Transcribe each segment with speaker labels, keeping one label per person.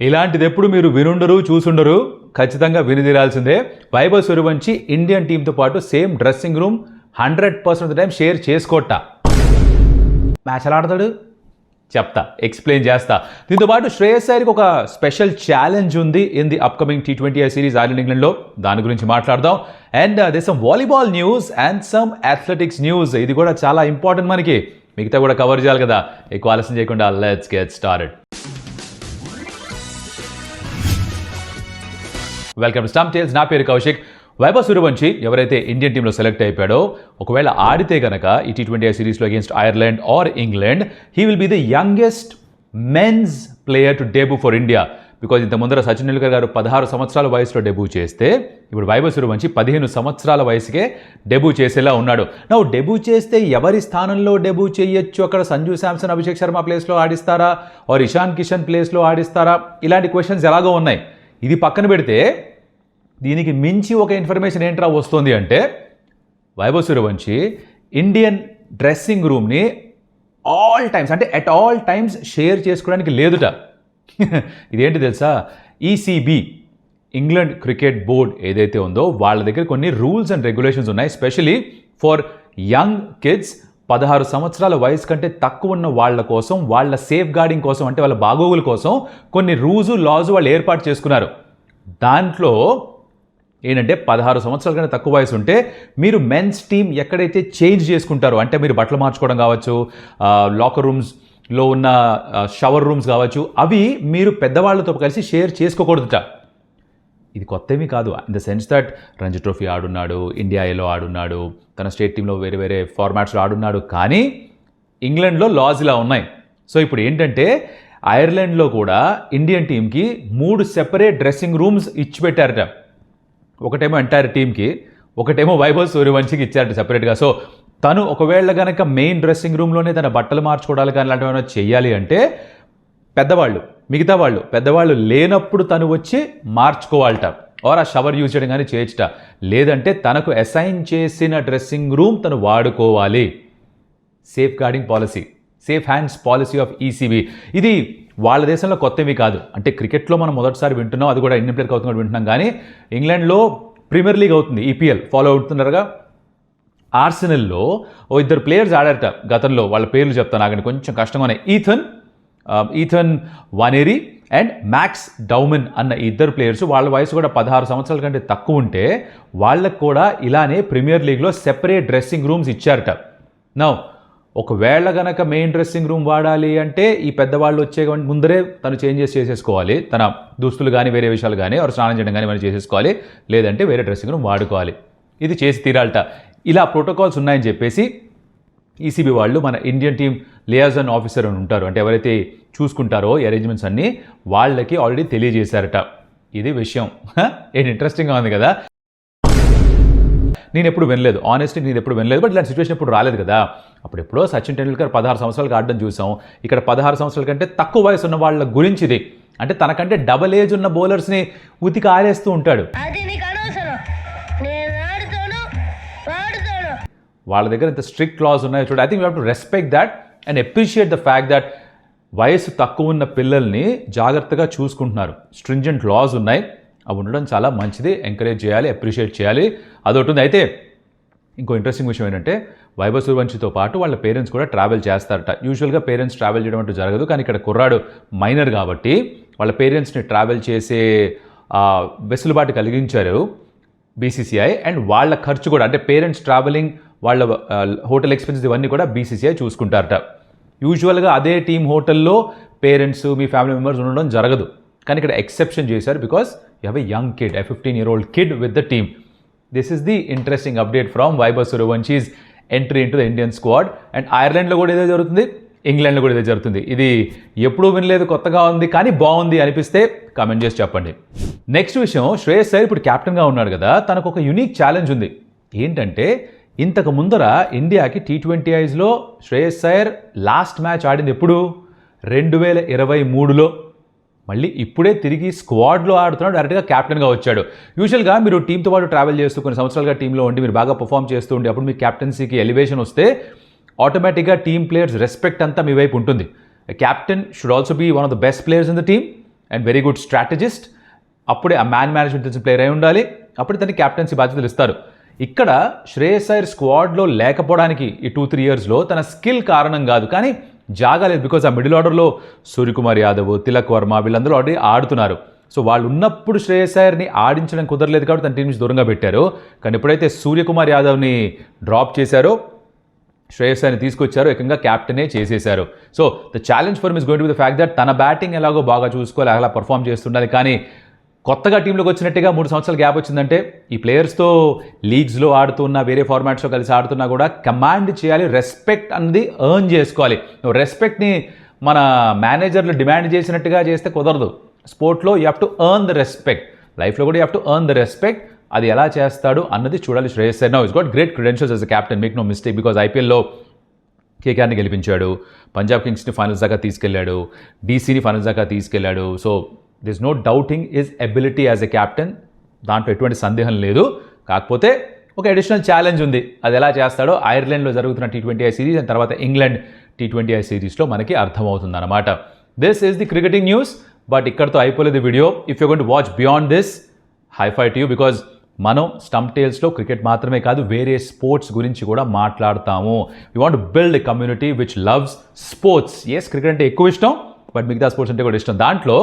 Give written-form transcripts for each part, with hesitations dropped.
Speaker 1: ఇలాంటిది ఎప్పుడు మీరు వినుండరు చూసుండరు, ఖచ్చితంగా వినితీరాల్సిందే. వైభవ్ సూర్యవంశి ఇండియన్ టీంతో పాటు same dressing room 100% of the time share చేసుకోట. మ్యాచ్ ఎలా ఆడతాడు చెప్తా, ఎక్స్ప్లెయిన్ చేస్తా. దీంతో పాటు శ్రేయస్ అయ్యర్కి ఒక స్పెషల్ ఛాలెంజ్ ఉంది in the upcoming T20I series Ireland ఇంగ్లాండ్లో, దాని గురించి మాట్లాడదాం. And they some volleyball news and some athletics news, ఇది కూడా చాలా ఇంపార్టెంట్ మనకి, మిగతా కూడా కవర్ చేయాలి కదా. ఎక్కువ ఆలస్యం చేయకుండా let's get started. Welcome to Stump Tales. నా పేరు కౌశిక్. వైభవ్ సూర్యవంశి ఎవరైతే ఇండియన్ టీంలో సెలెక్ట్ అయిపోయాడో, ఒకవేళ ఆడితే కనుక ఈ T20I సిరీస్లో against Ireland or England, he will be the youngest men's player to debut for India. Because ఇంత ముందర సచిన్ టెండూల్కర్ గారు 16 సంవత్సరాల వయసులో డెబ్యూ చేస్తే, ఇప్పుడు వైభవ్ సూర్యవంశి 15 సంవత్సరాల వయసుకే డెబ్యూ చేసేలా ఉన్నాడు. నువ్వు డెబ్యూ చేస్తే ఎవరి స్థానంలో డెబ్యూ చేయొచ్చు? అక్కడ సంజు శాంసన్, అభిషేక్ శర్మ ప్లేస్లో ఆడిస్తారా, ఆర్ ఇషాన్ కిషన్ ప్లేస్లో ఆడిస్తారా? ఇలాంటి క్వశ్చన్స్ ఎలాగో ఉన్నాయి. ఇది పక్కన పెడితే దీనికి మించి ఒక ఇన్ఫర్మేషన్ ఏంట్రా వస్తుంది అంటే, వైభవ్ సూర్యవంశి ఇండియన్ డ్రెస్సింగ్ రూమ్ని ఆల్ టైమ్స్, అంటే అట్ ఆల్ టైమ్స్ షేర్ చేసుకోవడానికి లేదుట. ఇదేంటి తెలుసా? ECB ఇంగ్లాండ్ క్రికెట్ బోర్డ్ ఏదైతే ఉందో వాళ్ళ దగ్గర కొన్ని రూల్స్ అండ్ రెగ్యులేషన్స్ ఉన్నాయి, స్పెషలీ ఫర్ యంగ్ కిడ్స్. 16 సంవత్సరాల వయసు కంటే తక్కువ ఉన్న వాళ్ళ కోసం, వాళ్ళ సేఫ్ గార్డింగ్ కోసం, అంటే వాళ్ళ బాగోగుల కోసం కొన్ని రూల్స్ లాస్ వాళ్ళు ఏర్పాటు చేసుకున్నారు. దాంట్లో ఏంటంటే 16 సంవత్సరాల కంటే తక్కువ వయసు ఉంటే మీరు మెన్స్ టీమ్ ఎక్కడైతే చేంజ్ చేసుకుంటారో, అంటే మీరు బట్టలు మార్చుకోవడం కావచ్చు, లాకర్ రూమ్స్లో ఉన్న షవర్ రూమ్స్ కావచ్చు, అవి మీరు పెద్దవాళ్ళతో కలిసి షేర్ చేసుకోకూడదుట. ఇది కొత్తేమీ కాదు, in the sense that Ranji trophy ఆడున్నాడు, ఇండియాలో ఆడున్నాడు, తన స్టేట్ టీంలో వేరే వేరే ఫార్మాట్స్లో ఆడున్నాడు, కానీ ఇంగ్లాండ్లో లాస్ ఇలా ఉన్నాయి. సో ఇప్పుడు ఏంటంటే ఐర్లాండ్లో కూడా ఇండియన్ టీంకి 3 సెపరేట్ డ్రెస్సింగ్ రూమ్స్ ఇచ్చిపెట్టారట. ఒకటేమో ఎంటైర్ టీమ్కి, ఒకటేమో వైభవ్ సూర్యవంశికి ఇచ్చారట సెపరేట్గా. సో తను ఒకవేళ కనుక మెయిన్ డ్రెస్సింగ్ రూమ్లోనే తన బట్టలు మార్చుకోవడాలు కానీ అలాంటివి ఏమైనా చేయాలి అంటే పెద్దవాళ్ళు, మిగతా వాళ్ళు పెద్దవాళ్ళు లేనప్పుడు తను వచ్చి మార్చుకోవాలట, ఆర్ ఆ షవర్ యూజ్ చేయడం కానీ చేయొచ్చట. లేదంటే తనకు అసైన్ చేసిన డ్రెస్సింగ్ రూమ్ తను వాడుకోవాలి. Safe guarding policy, safe hands policy of ECB. ఇది వాళ్ళ దేశంలో కొత్తవి కాదు. అంటే క్రికెట్లో మనం మొదటిసారి వింటున్నాం, అది కూడా ఇండియన్ ప్లేయర్కి అవుతుంది వింటున్నాం, కానీ ఇంగ్లాండ్లో ప్రీమియర్ లీగ్ అవుతుంది, EPL ఫాలో అవుతున్నారుగా. ఆర్సెనల్లో ఓ 2 ప్లేయర్స్ ఆడారట గతంలో, వాళ్ళ పేర్లు చెప్తాను ఆగండి, కొంచెం కష్టంగా ఉన్నాయి. ఈథన్ వానేరీ అండ్ మ్యాక్స్ డౌమెన్ అన్న 2 ప్లేయర్స్, వాళ్ళ వయసు కూడా 16 సంవత్సరాల కంటే తక్కువ ఉంటే వాళ్ళకు కూడా ఇలానే ప్రీమియర్ లీగ్లో సెపరేట్ డ్రెస్సింగ్ రూమ్స్ ఇచ్చారట. నౌ ఒకవేళ గనక మెయిన్ డ్రెస్సింగ్ రూమ్ వాడాలి అంటే ఈ పెద్దవాళ్ళు వచ్చే ముందరే తను చేంజెస్ చేసేసుకోవాలి, తన దుస్తులు కానీ వేరే విషయాలు కానీ ఎవరు స్నానం చేయడం కానీ మనం చేసేసుకోవాలి, లేదంటే వేరే డ్రెస్సింగ్ రూమ్ వాడుకోవాలి. ఇది చేసి తీరాలట. ఇలా ప్రోటోకాల్స్ ఉన్నాయని చెప్పేసి ECB వాళ్ళు మన ఇండియన్ టీం లియాజన్ ఆఫీసర్ అని ఉంటారు, అంటే ఎవరైతే చూసుకుంటారో ఈ అరేంజ్మెంట్స్ అన్నీ, వాళ్ళకి ఆల్రెడీ తెలియజేశారట. ఇది విషయం. ఏంటి ఇంట్రెస్టింగ్గా ఉంది కదా. నేను ఎప్పుడు వినలేదు, ఆనెస్ట్లీ నేను ఎప్పుడు వినలేదు, బట్ ఇలాంటి సిచ్యువేషన్ ఎప్పుడు రాలేదు కదా. అప్పుడు ఎప్పుడో సచిన్ టెండూల్కర్ 16 సంవత్సరాలకు ఆడడం చూసాం. ఇక్కడ 16 సంవత్సరాల కంటే తక్కువ వయసు ఉన్న వాళ్ళ గురించి ఇది, అంటే తనకంటే డబల్ ఏజ్ ఉన్న బౌలర్స్ని ఉతికి ఆరేస్తూ ఉంటాడు. వాళ్ళ దగ్గర ఇంత స్ట్రిక్ట్ లాస్ ఉన్నాయి చూడండి. I think you have to respect that and appreciate the fact that వయసు తక్కువ ఉన్న పిల్లల్ని జాగ్రత్తగా చూసుకుంటున్నారు. స్ట్రింజెంట్ లాస్ ఉన్నాయి, అవి ఉండడం చాలా మంచిది, ఎంకరేజ్ చేయాలి, అప్రిషియేట్ చేయాలి, అదొకటి ఉంది. అయితే ఇంకో ఇంట్రెస్టింగ్ విషయం ఏంటంటే వైభవ్ సూర్యవంశితో పాటు వాళ్ళ పేరెంట్స్ కూడా ట్రావెల్ చేస్తారట. యూజువల్గా పేరెంట్స్ ట్రావెల్ చేయడం అంటూ జరగదు, కానీ ఇక్కడ కుర్రాడు మైనర్ కాబట్టి వాళ్ళ పేరెంట్స్ని ట్రావెల్ చేసే వెసులుబాటు కలిగించారు BCCI. అండ్ వాళ్ళ ఖర్చు కూడా, అంటే పేరెంట్స్ ట్రావెలింగ్, వాళ్ళ హోటల్ ఎక్స్పెన్సెస్ ఇవన్నీ కూడా BCCI చూసుకుంటారట. యూజువల్గా అదే టీం హోటల్లో పేరెంట్స్, మీ ఫ్యామిలీ మెంబర్స్ ఉండడం జరగదు, కానీ ఇక్కడ ఎక్సెప్షన్ చేశారు because you have a young kid, a 15-year-old kid with the team. This is the interesting update from Vaibhav Suryavanchi's entry into the Indian squad. And ఐర్లాండ్లో కూడా ఇదే జరుగుతుంది, ఇంగ్లాండ్లో కూడా ఇదే జరుగుతుంది. ఇది ఎప్పుడూ వినలేదు, కొత్తగా ఉంది, కానీ బాగుంది అనిపిస్తే కామెంట్ చేసి చెప్పండి. నెక్స్ట్ విషయం, శ్రేయస్ అయ్యర్ ఇప్పుడు కెప్టెన్గా ఉన్నాడు కదా, తనకు ఒక యూనిక్ ఛాలెంజ్ ఉంది. ఏంటంటే ఇంతకు ముందర ఇండియాకి T20Isలో శ్రేయస్ అయ్యర్ లాస్ట్ మ్యాచ్ ఆడింది ఎప్పుడు? 2023లో. మళ్ళీ ఇప్పుడే తిరిగి స్క్వాడ్లో ఆడుతున్నాడు, డైరెక్ట్గా క్యాప్టెన్గా వచ్చాడు. యూజువల్గా మీరు టీంతో పాటు ట్రావెల్ చేస్తూ కొన్ని సంవత్సరాలుగా టీంలో ఉండి మీరు బాగా పర్ఫామ్ చేస్తూ ఉండి అప్పుడు మీ క్యాప్టెన్సీకి ఎలివేషన్ వస్తే ఆటోమేటిక్గా టీమ్ ప్లేయర్స్ రెస్పెక్ట్ అంతా మీ వైపు ఉంటుంది. A captain should also be one of the best players in the team, and very good strategist. అప్పుడే ఆ మేనేజ్మెంట్ తెలిసిన ప్లేయర్ అయి ఉండాలి. అప్పుడే తనకి క్యాప్టెన్సీ బాధ్యతలు ఇస్తారు. ఇక్కడ శ్రేయస్ అయ్యర్ స్క్వాడ్లో లేకపోవడానికి ఈ 2-3 ఇయర్స్లో తన స్కిల్ కారణం కాదు, కానీ జాగాలేదు. బికాజ్ ఆ మిడిల్ ఆర్డర్లో సూర్యకుమార్ యాదవ్, తిలక్ వర్మ వీళ్ళందరూ ఆల్రెడీ ఆడుతున్నారు. సో వాళ్ళు ఉన్నప్పుడు శ్రేయస్ అయ్యర్ని ఆడించడం కుదరలేదు కాబట్టి తన టీం నుంచి దూరంగా పెట్టారు. కానీ ఎప్పుడైతే సూర్యకుమార్ యాదవ్ని డ్రాప్ చేశారో, శ్రేయస్ అయ్యర్ని తీసుకొచ్చారో, ఏకంగా క్యాప్టెనే చేసేశారు. So the challenge for me is going to be the fact that తన బ్యాటింగ్ ఎలాగో బాగా చూసుకోవాలి, అలా పర్ఫామ్ చేస్తుండాలి. కానీ కొత్తగా టీంలోకి వచ్చినట్టుగా 3 సంవత్సరాల గ్యాప్ వచ్చిందంటే ఈ ప్లేయర్స్తో లీగ్స్లో ఆడుతున్నా, వేరే ఫార్మాట్స్లో కలిసి ఆడుతున్నా కూడా కమాండ్ చేయాలి, రెస్పెక్ట్ అనేది ఎర్న్ చేసుకోవాలి. రెస్పెక్ట్ని మన మేనేజర్లు డిమాండ్ చేసినట్టుగా చేస్తే కుదరదు. స్పోర్ట్లో you have to earn the respect, లైఫ్లో కూడా you have to earn the respect. అది ఎలా చేస్తాడు అన్నది చూడాలి. Shreyas Iyer now is got great credentials as a captain, make no mistake. Because ఐపీఎల్లో కేకేఆర్ని గెలిపించాడు, పంజాబ్ కింగ్స్ని ఫైనల్స్ దాకా తీసుకెళ్లాడు, డీసీని ఫైనల్స్ దాకా తీసుకెళ్లాడు. So this no doubting his ability as a captain, దాంట్లో ఎటువంటి సందేహం లేదు. కాకపోతే ఒక అడిషనల్ ఛాలెంజ్ ఉంది. అది ఎలా చేస్తాడో ఐర్లాండ్లో జరుగుతున్న T20I సిరీస్ అండ్ తర్వాత ఇంగ్లాండ్ T20I సిరీస్లో మనకి అర్థమవుతుంది అనమాట. This is the cricketing news. But ఇక్కడతో అయిపోలేదు video. If you going to watch beyond this, high five to you. Because మనం స్టంప్ టేల్స్లో క్రికెట్ మాత్రమే కాదు, వేరే స్పోర్ట్స్ గురించి కూడా మాట్లాడతాము. You want build a community which loves sports. Yes, cricket అంటే ఎక్కువ ఇష్టం, బట్ మిగతా స్పోర్ట్స్ అంటే కూడా ఇష్టం. దాంట్లో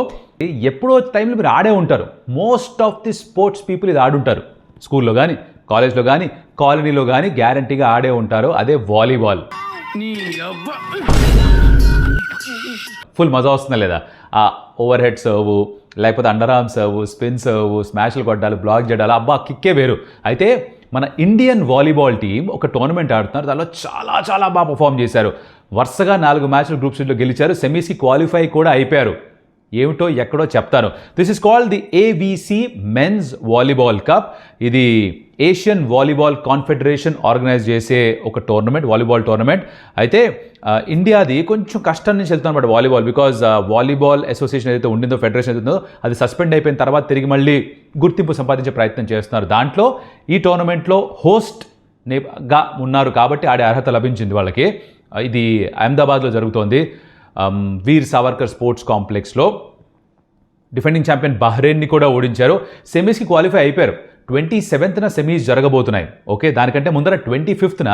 Speaker 1: ఎప్పుడో టైంలో మీరు ఆడే ఉంటారు. Most of the sports people ఇది ఆడుంటారు. స్కూల్లో కానీ, కాలేజ్లో కానీ, కాలనీలో కానీ గ్యారంటీగా ఆడే ఉంటారు. అదే వాలీబాల్. ఫుల్ మజా వస్తుందా లేదా? ఆ ఓవర్ హెడ్ సర్వ్, లేకపోతే under arm serve, spin serve, స్మాష్లు కొట్టాలి, బ్లాక్ చేయడాలి, అబ్బా కిక్కే వేరు. అయితే మన ఇండియన్ వాలీబాల్ టీం ఒక టోర్నమెంట్ ఆడుతున్నారు. దానిలో చాలా చాలా బాగా పర్ఫామ్ చేశారు. వరుసగా 4 మ్యాచ్లు గ్రూప్ స్టేజ్లో గెలిచారు. సెమీస్కి క్వాలిఫై కూడా అయిపోయారు. ఏమిటో ఎక్కడో చెప్తాను. This is called the ABC men's volleyball cup. ఇది ఏషియన్ వాలీబాల్ కాన్ఫెడరేషన్ ఆర్గనైజ్ చేసే ఒక టోర్నమెంట్, వాలీబాల్ టోర్నమెంట్. అయితే ఇండియాది కొంచెం కష్టం నుంచి వెళ్తుంది అనమాట వాలీబాల్. బికాజ్ వాలీబాల్ అసోసియేషన్ ఏదైతే ఉండిందో, ఫెడరేషన్ ఏదైతే ఉందో, అది సస్పెండ్ అయిపోయిన తర్వాత తిరిగి మళ్ళీ గుర్తింపు సంపాదించే ప్రయత్నం చేస్తున్నారు. దాంట్లో ఈ టోర్నమెంట్లో హోస్ట్గా ఉన్నారు కాబట్టి ఆడే అర్హత లభించింది వాళ్ళకి. ఇది అహ్మదాబాద్లో జరుగుతోంది, వీర్ సావర్కర్ స్పోర్ట్స్ కాంప్లెక్స్లో. డిఫెండింగ్ ఛాంపియన్ బహ్రెయిన్ని కూడా ఓడించారు. సెమీస్కి క్వాలిఫై అయిపోయారు. 27న సెమీస్ జరగబోతున్నాయి. ఓకే, దానికంటే ముందర 25న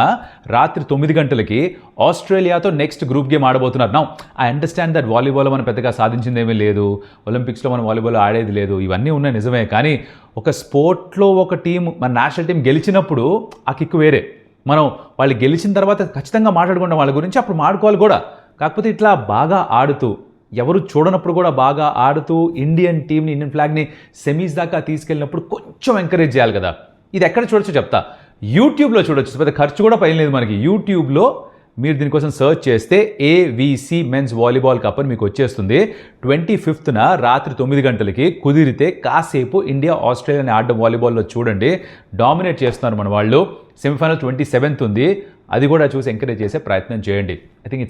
Speaker 1: రాత్రి 9 గంటలకి ఆస్ట్రేలియాతో నెక్స్ట్ గ్రూప్ గేమ్ ఆడబోతున్నారు. Now I understand that volleyball మనం పెద్దగా సాధించిందేమీ లేదు, ఒలింపిక్స్లో మనం వాలీబాల్ ఆడేది లేదు, ఇవన్నీ ఉన్నాయి నిజమే. కానీ ఒక స్పోర్ట్లో ఒక టీం, మన నేషనల్ టీం గెలిచినప్పుడు ఆ కిక్ వేరే. మనం వాళ్ళు గెలిచిన తర్వాత ఖచ్చితంగా మాట్లాడుకుంటాం వాళ్ళ గురించి, అప్పుడు మాట్లాడుకోవాలి కూడా. కాకపోతే ఇట్లా బాగా ఆడుతూ, ఎవరు చూడనప్పుడు కూడా బాగా ఆడుతూ ఇండియన్ టీంని, ఇండియన్ ఫ్లాగ్ని సెమీస్ దాకా తీసుకెళ్ళినప్పుడు కొంచెం ఎంకరేజ్ చేయాలి కదా. ఇది ఎక్కడ చూడొచ్చో చెప్తా. యూట్యూబ్లో చూడొచ్చు, పెద్ద ఖర్చు కూడా పైన లేదు మనకి. యూట్యూబ్లో మీరు దీనికోసం సర్చ్ చేస్తే ABC మెన్స్ వాలీబాల్ కప్ అని మీకు వచ్చేస్తుంది. 25న రాత్రి 9 గంటలకి కుదిరితే కాసేపు ఇండియా ఆస్ట్రేలియాని ఆడడం వాలీబాల్లో చూడండి. డామినేట్ చేస్తున్నారు మన వాళ్ళు. సెమీఫైనల్ 27th ఉంది, అది కూడా చూసి ఎంకరేజ్ చేసే ప్రయత్నం చేయండి. I think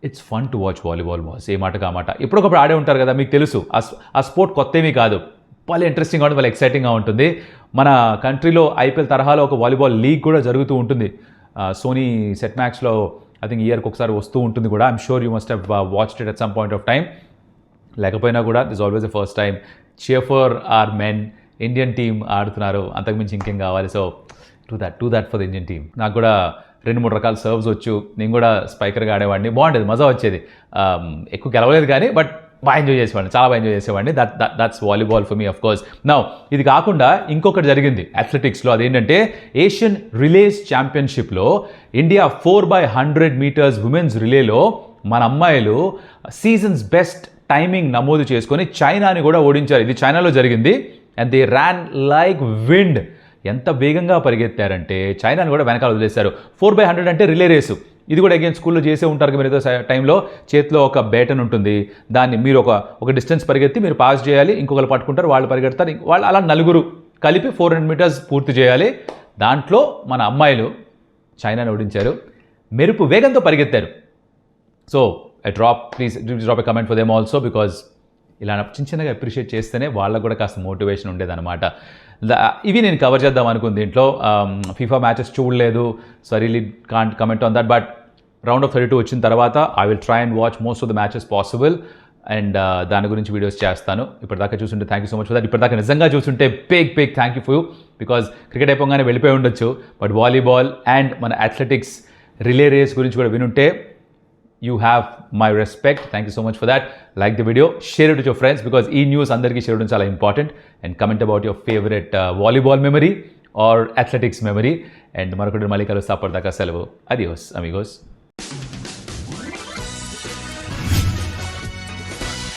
Speaker 1: it's fun to watch volleyball boss. ఏ మాట కామాట ఎప్పుడొకప్పుడు ఆడే ఉంటారు కదా, మీకు తెలుసు ఆ స్పోర్ట్ కొత్త ఏమీ కాదు. చాలా ఇంట్రెస్టింగ్గా ఉంటుంది, చాలా ఎక్సైటింగ్గా ఉంటుంది. మన కంట్రీలో IPL తరహాలో ఒక వాలీబాల్ లీగ్ కూడా జరుగుతూ ఉంటుంది. సోనీ సెట్ మ్యాక్స్లో ఐ థింక్ ఇయర్కి ఒకసారి వస్తూ ఉంటుంది కూడా. I'm sure you must have watched it at some point of time. లేకపోయినా కూడా this always the first time. Cheer for our men. Indian team ఆడుతున్నారు, అంతకుమించి ఇంకేం కావాలి. So to that for the Indian team. నాకు కూడా 2-3 రకాల సర్వ్స్ వచ్చు. నేను కూడా స్పైకర్గా ఆడేవాడిని, బాగుండేది, మజా వచ్చేది. ఎక్కువ గెలవలేదు కానీ బట్ బాగా ఎంజాయ్ చేసేవాడిని, చాలా బాగా ఎంజాయ్ చేసేవాడిని. That's volleyball for me of course. Now ఇది కాకుండా ఇంకొకటి జరిగింది అథ్లెటిక్స్లో. అదేంటంటే ఏషియన్ రిలేస్ ఛాంపియన్షిప్లో ఇండియా 4x100 మీటర్స్ ఉమెన్స్ రిలేలో మన అమ్మాయిలు సీజన్స్ బెస్ట్ టైమింగ్ నమోదు చేసుకొని చైనాని కూడా ఓడించారు. ఇది చైనాలో జరిగింది. And they Ryan like wind. ఎంత వేగంగా పరిగెత్తారంటే చైనాని కూడా వెనకాల వదిలేశారు. 4x100 అంటే రిలే రేసు. ఇది కూడా అగైన్ స్కూల్లో చేసే ఉంటారు మీరు. ఏదో టైంలో చేతిలో ఒక బేటన్ ఉంటుంది, దాన్ని మీరు ఒక డిస్టెన్స్ పరిగెత్తి మీరు పాస్ చేయాలి, ఇంకొకరు పట్టుకుంటారు, వాళ్ళు పరిగెడతారు, వాళ్ళు అలా 4 కలిపి 400 మీటర్స్ పూర్తి చేయాలి. దాంట్లో మన అమ్మాయిలు చైనాని ఓడించారు, మెరుపు వేగంతో పరిగెత్తారు. So please drop a comment for them also, because ఇలా చిన్నగా అప్రిషియేట్ చేస్తేనే వాళ్ళకు కూడా కాస్త మోటివేషన్ ఉండేదన్నమాట. ఇవి నేను కవర్ చేద్దాం అనుకుంది దీంట్లో. ఫీఫా మ్యాచెస్ చూడలేదు, so really can't comment on that. But round of 32 వచ్చిన తర్వాత I will try and watch most of the matches possible. And దాని గురించి వీడియోస్ చేస్తాను. ఇప్పటిదాకా చూస్తుంటే thank you so much for that. ఇప్పటిదాకా నిజంగా చూస్తుంటే big thank you for you, because cricket అయిపోగానే వెళ్ళిపోయి ఉండొచ్చు, బట్ వాలీబాల్ అండ్ మన అథ్లెటిక్స్ రిలే రేస్ గురించి కూడా వినుంటే you have my respect. Thank you so much for that. Like the video, share it with your friends, because e-news andarki share cheyadam chaala important, and comment about your favorite volleyball memory or athletics memory. And marokadu mali kalusta appadaka selavu. Adios amigos.